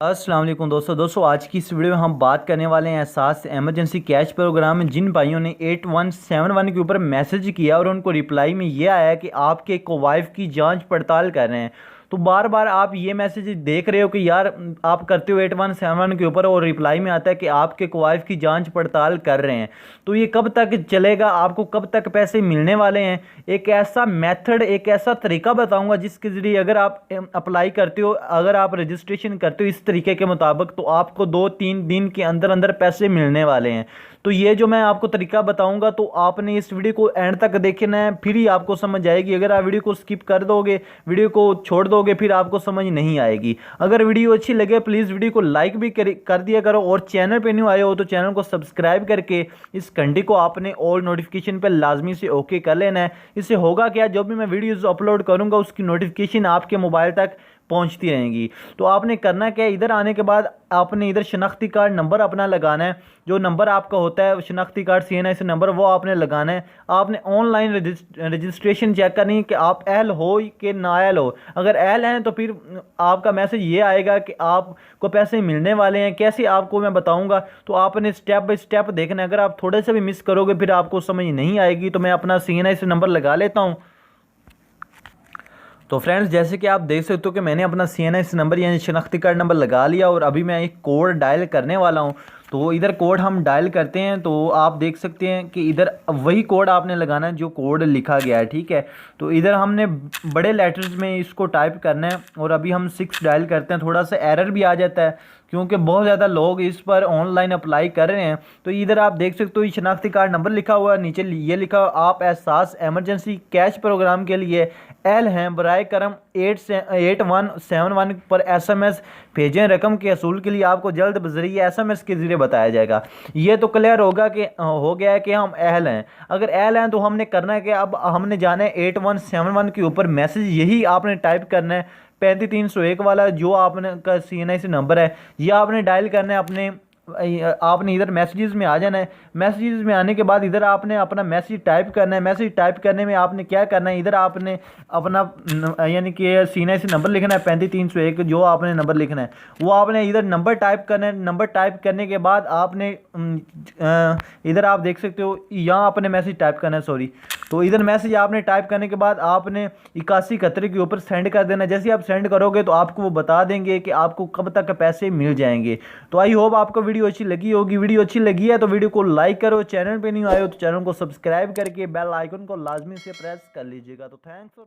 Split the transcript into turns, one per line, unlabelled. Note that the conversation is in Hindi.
अस्सलाम वालेकुम दोस्तों आज की इस वीडियो में हम बात करने वाले हैं एहसास एमरजेंसी कैश प्रोग्राम में जिन भाइयों ने 8171 के ऊपर मैसेज किया और उनको रिप्लाई में ये आया कि आपके कोवाइफ की जांच पड़ताल कर रहे हैं। तो बार बार आप ये मैसेज देख रहे हो कि यार आप करते हो 8171 के ऊपर और रिप्लाई में आता है कि आपके कोवाइफ की जांच पड़ताल कर रहे हैं। तो ये कब तक चलेगा, आपको कब तक पैसे मिलने वाले हैं? एक ऐसा मेथड, एक ऐसा तरीका बताऊंगा जिसके ज़रिए अगर आप अप्लाई करते हो, अगर आप रजिस्ट्रेशन करते हो इस तरीके के मुताबिक, तो आपको 2-3 दिन के अंदर अंदर पैसे मिलने वाले हैं। तो ये जो मैं आपको तरीका बताऊंगा तो आपने इस वीडियो को एंड तक देखना है, फिर ही आपको समझ आएगी। अगर आप वीडियो को स्किप कर दोगे, वीडियो को छोड़ दोगे, फिर आपको समझ नहीं आएगी। अगर वीडियो अच्छी लगे प्लीज़ वीडियो को लाइक भी कर दिया करो, और चैनल पे न्यू आए हो तो चैनल को सब्सक्राइब करके इस घंटी को आपने ऑल नोटिफिकेशन पर लाजमी से ओके कर लेना है। इससे होगा क्या, जब भी मैं वीडियोज़ अपलोड करूँगा उसकी नोटिफिकेशन आपके मोबाइल तक पहुंचती रहेंगी। तो आपने करना क्या है, इधर आने के बाद आपने इधर शनाख्ती कार्ड नंबर अपना लगाना है। जो नंबर आपका होता है शनाख्ती कार्ड CNI से नंबर, वो आपने लगाना है। आपने ऑनलाइन रजिस्ट्रेशन चेक करनी है कि आप एल हो कि ना एल हो। अगर एल हैं तो फिर आपका मैसेज ये आएगा कि आपको पैसे मिलने वाले हैं। कैसे आपको मैं बताऊंगा, तो आपने स्टेप बाय स्टेप देखना है। अगर आप थोड़े से भी मिस करोगे फिर आपको समझ नहीं आएगी। तो मैं अपना CNI से नंबर लगा लेता हूँ। तो फ्रेंड्स, जैसे कि आप देख सकते हो कि मैंने अपना CNI नंबर यानी शनाख्ती कार्ड नंबर लगा लिया और अभी मैं एक कोड डायल करने वाला हूं। तो इधर कोड हम डायल करते हैं तो आप देख सकते हैं कि इधर वही कोड आपने लगाना है जो कोड लिखा गया है, ठीक है। तो इधर हमने बड़े लेटर्स में इसको टाइप करना है और अभी हम 6 डायल करते हैं। थोड़ा सा एरर भी आ जाता है क्योंकि बहुत ज़्यादा लोग इस पर ऑनलाइन अप्लाई कर रहे हैं। तो इधर आप देख सकते हो शनाख्ती कार्ड नंबर लिखा हुआ है, नीचे ये लिखा हुआ आप एहसास एमरजेंसी कैश प्रोग्राम के लिए एल हैं, बराए करम 8171 पर SMS भेजें। रकम के असूल के लिए आपको जल्द बजरिए SMS के जरिए बताया जाएगा। ये तो क्लियर होगा कि हो गया है कि हम एल हैं। अगर एल हैं तो हमने करना है कि अब हमने जाना है 8171 के ऊपर मैसेज, यही आपने टाइप करना है 35301 वाला जो आपने का CNI से नंबर है, ये आपने डायल करना है। आपने इधर मैसेजेस में आ जाना है। मैसेजेस में आने के बाद इधर आपने अपना मैसेज टाइप करना है। मैसेज टाइप करने में आपने क्या करना है, इधर आपने अपना यानी कि CNI से नंबर लिखना है 35301, जो आपने नंबर लिखना है वो आपने इधर नंबर टाइप करना है। नंबर टाइप करने के बाद आपने इधर आप देख सकते हो यहाँ आपने मैसेज टाइप करना है, सॉरी। तो इधर मैसेज आपने टाइप करने के बाद आपने 8171 के ऊपर सेंड कर देना। जैसे आप सेंड करोगे तो आपको वो बता देंगे कि आपको कब तक पैसे मिल जाएंगे। तो आई होप आपको वीडियो अच्छी लगी होगी। वीडियो अच्छी लगी है तो वीडियो को लाइक करो, चैनल पे नहीं आए हो तो चैनल को सब्सक्राइब करके बेल आइकन को लाजमी से प्रेस कर लीजिएगा। तो थैंक्स फॉर